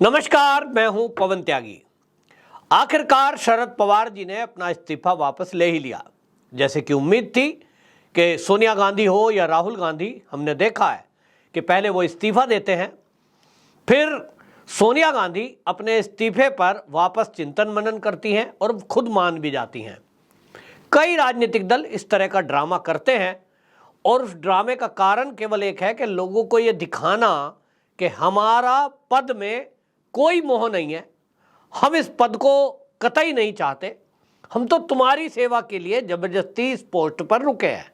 नमस्कार, मैं हूं पवन त्यागी। आखिरकार शरद पवार जी ने अपना इस्तीफा वापस ले ही लिया। जैसे कि उम्मीद थी कि सोनिया गांधी हो या राहुल गांधी, हमने देखा है कि पहले वो इस्तीफा देते हैं, फिर सोनिया गांधी अपने इस्तीफे पर वापस चिंतन मनन करती हैं और खुद मान भी जाती हैं। कई राजनीतिक दल इस तरह का ड्रामा करते हैं और उस ड्रामे का कारण केवल एक है कि लोगों को ये दिखाना कि हमारा पद में कोई मोह नहीं है, हम इस पद को कतई नहीं चाहते, हम तो तुम्हारी सेवा के लिए जबरदस्ती इस पोस्ट पर रुके हैं।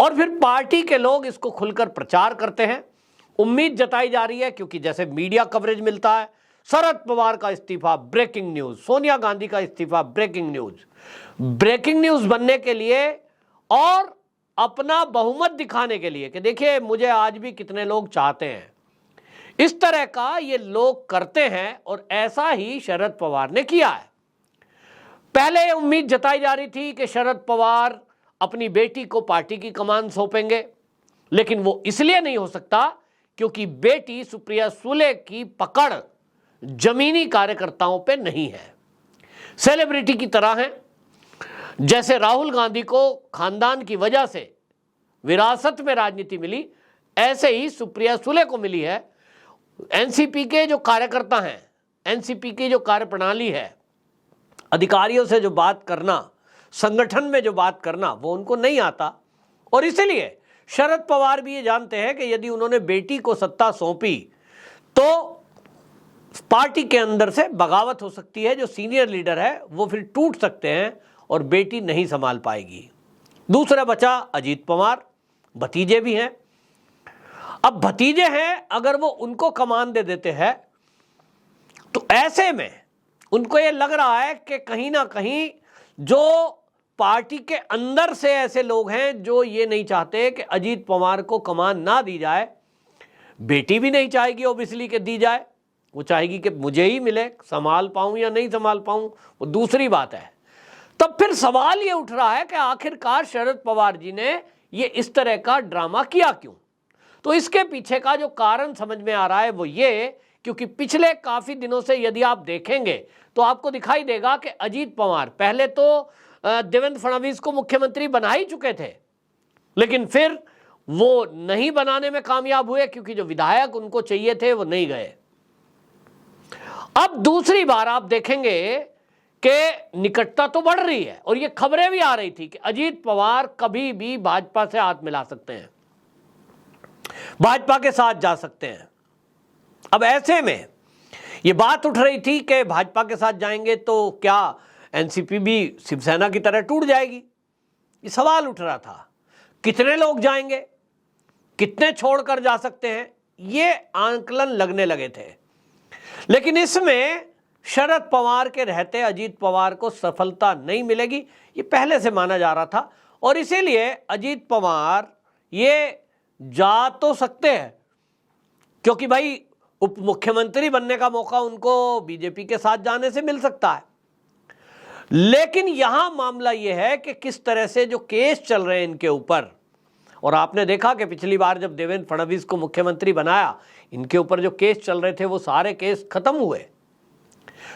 और फिर पार्टी के लोग इसको खुलकर प्रचार करते हैं। उम्मीद जताई जा रही है, क्योंकि जैसे मीडिया कवरेज मिलता है, शरद पवार का इस्तीफा ब्रेकिंग न्यूज, सोनिया गांधी का इस्तीफा ब्रेकिंग न्यूज बनने के लिए और अपना बहुमत दिखाने के लिए कि देखिए मुझे आज भी कितने लोग चाहते हैं, इस तरह का ये लोग करते हैं। और ऐसा ही शरद पवार ने किया है। पहले उम्मीद जताई जा रही थी कि शरद पवार अपनी बेटी को पार्टी की कमान सौंपेंगे, लेकिन वो इसलिए नहीं हो सकता क्योंकि बेटी सुप्रिया सुले की पकड़ जमीनी कार्यकर्ताओं पे नहीं है। सेलिब्रिटी की तरह है। जैसे राहुल गांधी को खानदान की वजह से विरासत में राजनीति मिली, ऐसे ही सुप्रिया सुले को मिली है। एनसीपी के जो कार्यकर्ता हैं, एनसीपी की जो कार्यप्रणाली है, अधिकारियों से जो बात करना, संगठन में जो बात करना, वो उनको नहीं आता। और इसलिए शरद पवार भी ये जानते हैं कि यदि उन्होंने बेटी को सत्ता सौंपी तो पार्टी के अंदर से बगावत हो सकती है। जो सीनियर लीडर है वो फिर टूट सकते हैं और बेटी नहीं संभाल पाएगी। दूसरा बचा अजीत पवार, भतीजे भी हैं। अब भतीजे हैं, अगर वो उनको कमान दे देते हैं तो ऐसे में उनको ये लग रहा है कि कहीं ना कहीं जो पार्टी के अंदर से ऐसे लोग हैं जो ये नहीं चाहते कि अजीत पवार को कमान ना दी जाए। बेटी भी नहीं चाहेगी ओबियसली कि दी जाए, वो चाहेगी कि मुझे ही मिले, संभाल पाऊं या नहीं संभाल पाऊं वो दूसरी बात है। तब फिर सवाल ये उठ रहा है कि आखिरकार शरद पवार जी ने ये इस तरह का ड्रामा किया क्यों। तो इसके पीछे का जो कारण समझ में आ रहा है वो ये, क्योंकि पिछले काफी दिनों से यदि आप देखेंगे तो आपको दिखाई देगा कि अजीत पवार पहले तो देवेंद्र फडणवीस को मुख्यमंत्री बना ही चुके थे, लेकिन फिर वो नहीं बनाने में कामयाब हुए क्योंकि जो विधायक उनको चाहिए थे वो नहीं गए। अब दूसरी बार आप देखेंगे कि निकटता तो बढ़ रही है और ये खबरें भी आ रही थी कि अजीत पवार कभी भी भाजपा से हाथ मिला सकते हैं, भाजपा के साथ जा सकते हैं। अब ऐसे में ये बात उठ रही थी कि भाजपा के साथ जाएंगे तो क्या एनसीपी भी शिवसेना की तरह टूट जाएगी। ये सवाल उठ रहा था, कितने लोग जाएंगे, कितने छोड़कर जा सकते हैं, ये आंकलन लगने लगे थे। लेकिन इसमें शरद पवार के रहते अजीत पवार को सफलता नहीं मिलेगी, ये पहले से माना जा रहा था। और इसीलिए अजीत पवार ये जा तो सकते हैं क्योंकि भाई उप मुख्यमंत्री बनने का मौका उनको बीजेपी के साथ जाने से मिल सकता है। लेकिन यहां मामला यह है कि किस तरह से जो केस चल रहे हैं इनके ऊपर, और आपने देखा कि पिछली बार जब देवेंद्र फडणवीस को मुख्यमंत्री बनाया, इनके ऊपर जो केस चल रहे थे वो सारे केस खत्म हुए।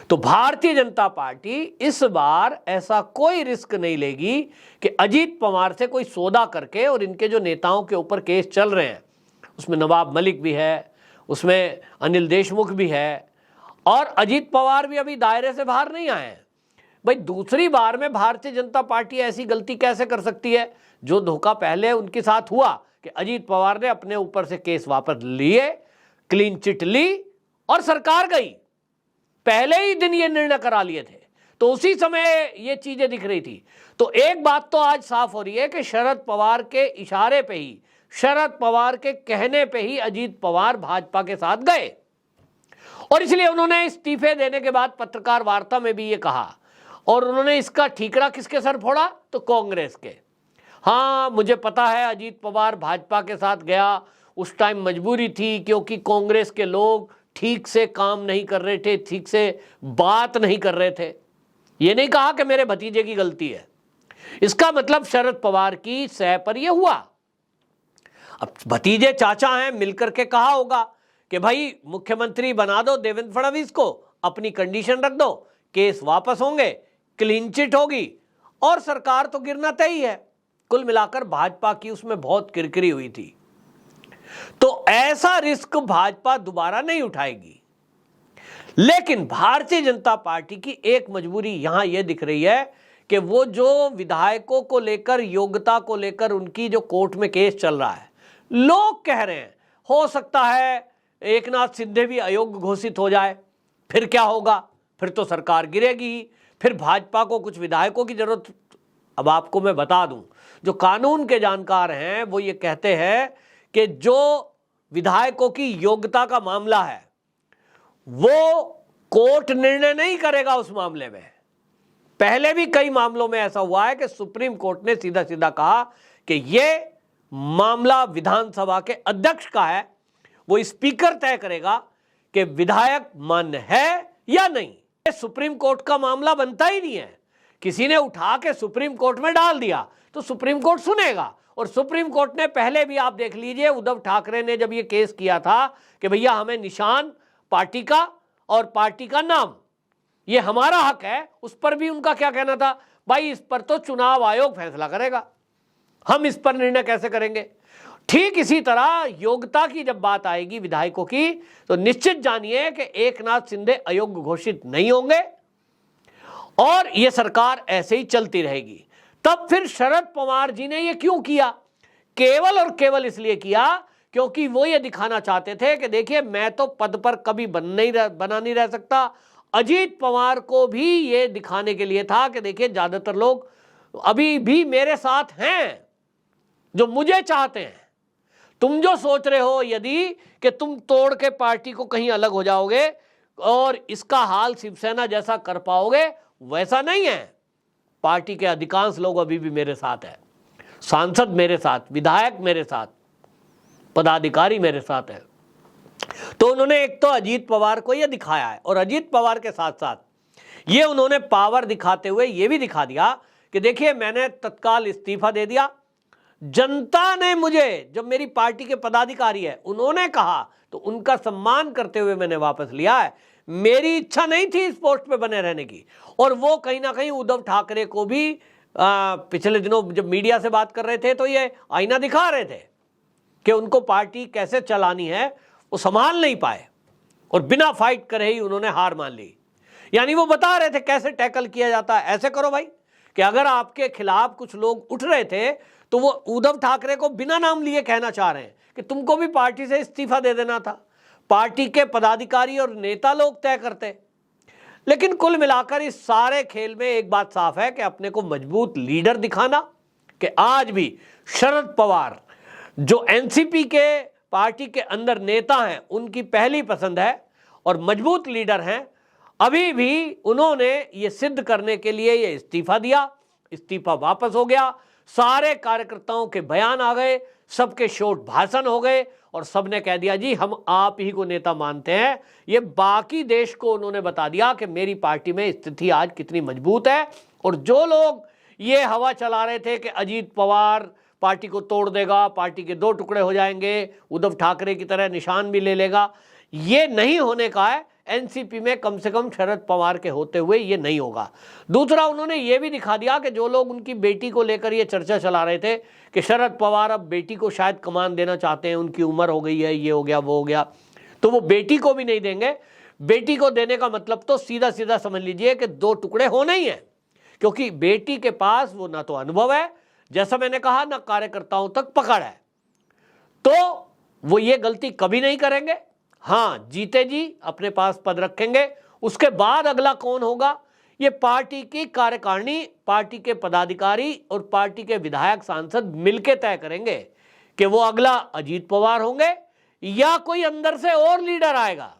तो भारतीय जनता पार्टी इस बार ऐसा कोई रिस्क नहीं लेगी कि अजीत पवार से कोई सौदा करके, और इनके जो नेताओं के ऊपर केस चल रहे हैं उसमें नवाब मलिक भी है, उसमें अनिल देशमुख भी है, और अजीत पवार भी अभी दायरे से बाहर नहीं आए हैं। भाई दूसरी बार में भारतीय जनता पार्टी ऐसी गलती कैसे कर सकती है? जो धोखा पहले उनके साथ हुआ कि अजीत पवार ने अपने ऊपर से केस वापस लिए, क्लीन चिट ली और सरकार गई, पहले ही दिन ये निर्णय करा लिए थे, तो उसी समय ये चीजें दिख रही थी। तो एक बात तो आज साफ हो रही है कि शरद पवार के इशारे पे ही, शरद पवार के कहने पे ही अजीत पवार भाजपा के साथ गए। और इसलिए उन्होंने इस्तीफे देने के बाद पत्रकार वार्ता में भी ये कहा, और उन्होंने इसका ठीकरा किसके सर फोड़ा? तो कांग्रेस के। हाँ, मुझे पता है अजीत पवार भाजपा के साथ गया, उस टाइम मजबूरी थी क्योंकि कांग्रेस के लोग ठीक से काम नहीं कर रहे थे, ठीक से बात नहीं कर रहे थे। ये नहीं कहा कि मेरे भतीजे की गलती है। इसका मतलब शरद पवार की सह पर यह हुआ। अब भतीजे चाचा हैं, मिलकर के कहा होगा कि भाई मुख्यमंत्री बना दो देवेंद्र फडणवीस को, अपनी कंडीशन रख दो, केस वापस होंगे, क्लीन चिट होगी और सरकार तो गिरना तय ही है। कुल मिलाकर भाजपा की उसमें बहुत किरकिरी हुई थी। तो ऐसा रिस्क भाजपा दोबारा नहीं उठाएगी। लेकिन भारतीय जनता पार्टी की एक मजबूरी यहां यह दिख रही है कि वो जो विधायकों को लेकर, योग्यता को लेकर उनकी जो कोर्ट में केस चल रहा है, लोग कह रहे हैं हो सकता है एकनाथ शिंदे भी अयोग्य घोषित हो जाए, फिर क्या होगा, फिर तो सरकार गिरेगी ही, फिर भाजपा को कुछ विधायकों की जरूरत। अब आपको मैं बता दूं, जो कानून के जानकार हैं वो ये कहते हैं कि जो विधायकों की योग्यता का मामला है वो कोर्ट निर्णय नहीं करेगा उस मामले में। पहले भी कई मामलों में ऐसा हुआ है कि सुप्रीम कोर्ट ने सीधा सीधा कहा कि यह मामला विधानसभा के अध्यक्ष का है, वो स्पीकर तय करेगा कि विधायक मान्य है या नहीं। ये सुप्रीम कोर्ट का मामला बनता ही नहीं है। किसी ने उठा के सुप्रीम कोर्ट में डाल दिया तो सुप्रीम कोर्ट सुनेगा। और सुप्रीम कोर्ट ने पहले भी, आप देख लीजिए, उद्धव ठाकरे ने जब ये केस किया था कि भैया हमें निशान पार्टी का और पार्टी का नाम, ये हमारा हक है, उस पर भी उनका क्या कहना था, भाई इस पर तो चुनाव आयोग फैसला करेगा, हम इस पर निर्णय कैसे करेंगे। ठीक इसी तरह योग्यता की जब बात आएगी विधायकों की, तो निश्चित जानिए कि एकनाथ शिंदे अयोग्य घोषित नहीं होंगे और यह सरकार ऐसे ही चलती रहेगी। तब फिर शरद पवार जी ने यह क्यों किया? केवल और केवल इसलिए किया क्योंकि वो ये दिखाना चाहते थे कि देखिए मैं तो पद पर कभी बना नहीं रह सकता। अजीत पवार को भी ये दिखाने के लिए था कि देखिए ज्यादातर लोग अभी भी मेरे साथ हैं, जो मुझे चाहते हैं। तुम जो सोच रहे हो यदि कि तुम तोड़ के पार्टी को कहीं अलग हो जाओगे और इसका हाल शिवसेना जैसा कर पाओगे, वैसा नहीं है। पार्टी के अधिकांश लोग अभी भी मेरे साथ हैं, सांसद मेरे साथ, विधायक मेरे साथ, पदाधिकारी मेरे साथ है। तो उन्होंने एक तो अजीत पवार को यह दिखाया है और अजीत पवार के साथ साथ ये उन्होंने पावर दिखाते हुए ये भी दिखा दिया कि देखिए मैंने तत्काल इस्तीफा दे दिया, जनता ने मुझे, जब मेरी पार्टी के पदाधिकारी है उन्होंने कहा तो उनका सम्मान करते हुए मैंने वापस लिया है। मेरी इच्छा नहीं थी इस पोस्ट पे बने रहने की। और वो कहीं ना कहीं उद्धव ठाकरे को भी पिछले दिनों जब मीडिया से बात कर रहे थे तो ये आईना दिखा रहे थे कि उनको पार्टी कैसे चलानी है वो संभाल नहीं पाए और बिना फाइट करे ही उन्होंने हार मान ली। यानी वो बता रहे थे कैसे टैकल किया जाता है। ऐसे करो भाई कि अगर आपके खिलाफ कुछ लोग उठ रहे थे तो वो उद्धव ठाकरे को बिना नाम लिए कहना चाह रहे हैं कि तुमको भी पार्टी से इस्तीफा दे देना था। पार्टी के पदाधिकारी और नेता लोग तय करते। लेकिन कुल मिलाकर इस सारे खेल में एक बात साफ है कि अपने को मजबूत लीडर दिखाना, कि आज भी शरद पवार जो एनसीपी के पार्टी के अंदर नेता हैं उनकी पहली पसंद है और मजबूत लीडर हैं। अभी भी उन्होंने ये सिद्ध करने के लिए ये इस्तीफा दिया, इस्तीफा वापस हो गया, सारे कार्यकर्ताओं के बयान आ गए, सबके शॉर्ट भाषण हो गए और सबने कह दिया जी हम आप ही को नेता मानते हैं। ये बाकी देश को उन्होंने बता दिया कि मेरी पार्टी में स्थिति आज कितनी मजबूत है। और जो लोग ये हवा चला रहे थे कि अजीत पवार पार्टी को तोड़ देगा, पार्टी के दो टुकड़े हो जाएंगे, उद्धव ठाकरे की तरह निशान भी ले लेगा, ये नहीं होने का है। एनसीपी में कम से कम शरद पवार के होते हुए ये नहीं होगा। दूसरा, उन्होंने ये भी दिखा दिया कि जो लोग उनकी बेटी को लेकर ये चर्चा चला रहे थे कि शरद पवार अब बेटी को शायद कमान देना चाहते हैं, उनकी उम्र हो गई है, ये हो गया वो हो गया, तो वो बेटी को भी नहीं देंगे। बेटी को देने का मतलब तो सीधा सीधा समझ लीजिए कि दो टुकड़े होना ही है, क्योंकि बेटी के पास वो ना तो अनुभव है, जैसा मैंने कहा, ना कार्यकर्ताओं तक पकड़ है, तो वो ये गलती कभी नहीं करेंगे। हाँ, जीते जी अपने पास पद रखेंगे, उसके बाद अगला कौन होगा ये पार्टी की कार्यकारिणी, पार्टी के पदाधिकारी और पार्टी के विधायक सांसद मिलकर तय करेंगे कि वो अगला अजीत पवार होंगे या कोई अंदर से और लीडर आएगा।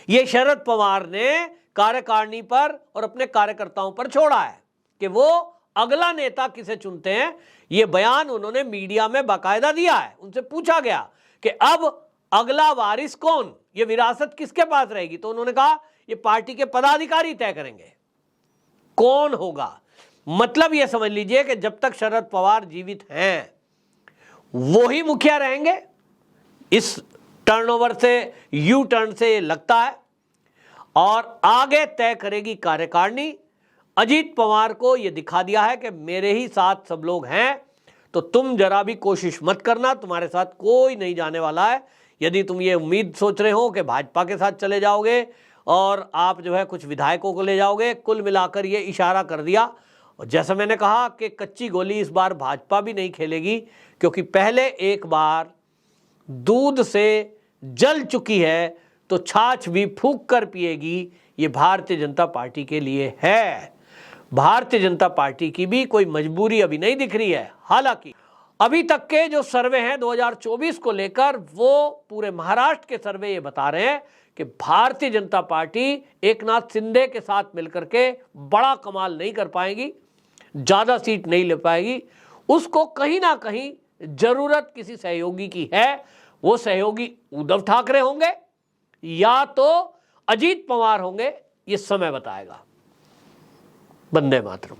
ये शरद पवार ने कार्यकारिणी पर और अपने कार्यकर्ताओं पर छोड़ा है कि वो अगला नेता किसे चुनते हैं। ये बयान उन्होंने मीडिया में बाकायदा दिया है। उनसे पूछा गया कि अब अगला वारिस कौन, ये विरासत किसके पास रहेगी, तो उन्होंने कहा ये पार्टी के पदाधिकारी तय करेंगे कौन होगा। मतलब ये समझ लीजिए कि जब तक शरद पवार जीवित हैं वो ही मुखिया रहेंगे। इस टर्नओवर से, यू टर्न से ये लगता है। और आगे तय करेगी कार्यकारिणी। अजीत पवार को यह दिखा दिया है कि मेरे ही साथ सब लोग हैं, तो तुम जरा भी कोशिश मत करना, तुम्हारे साथ कोई नहीं जाने वाला है। यदि तुम ये उम्मीद सोच रहे हो कि भाजपा के साथ चले जाओगे और आप जो है कुछ विधायकों को ले जाओगे, कुल मिलाकर ये इशारा कर दिया। और जैसा मैंने कहा कि कच्ची गोली इस बार भाजपा भी नहीं खेलेगी, क्योंकि पहले एक बार दूध से जल चुकी है तो छाछ भी फूंक कर पिएगी। ये भारतीय जनता पार्टी के लिए है। भारतीय जनता पार्टी की भी कोई मजबूरी अभी नहीं दिख रही है। हालांकि अभी तक के जो सर्वे हैं 2024 को लेकर, वो पूरे महाराष्ट्र के सर्वे ये बता रहे हैं कि भारतीय जनता पार्टी एकनाथ शिंदे के साथ मिलकर के बड़ा कमाल नहीं कर पाएगी, ज्यादा सीट नहीं ले पाएगी। उसको कहीं ना कहीं जरूरत किसी सहयोगी की है। वो सहयोगी उद्धव ठाकरे होंगे या तो अजीत पवार होंगे, ये समय बताएगा। वंदे मातरम।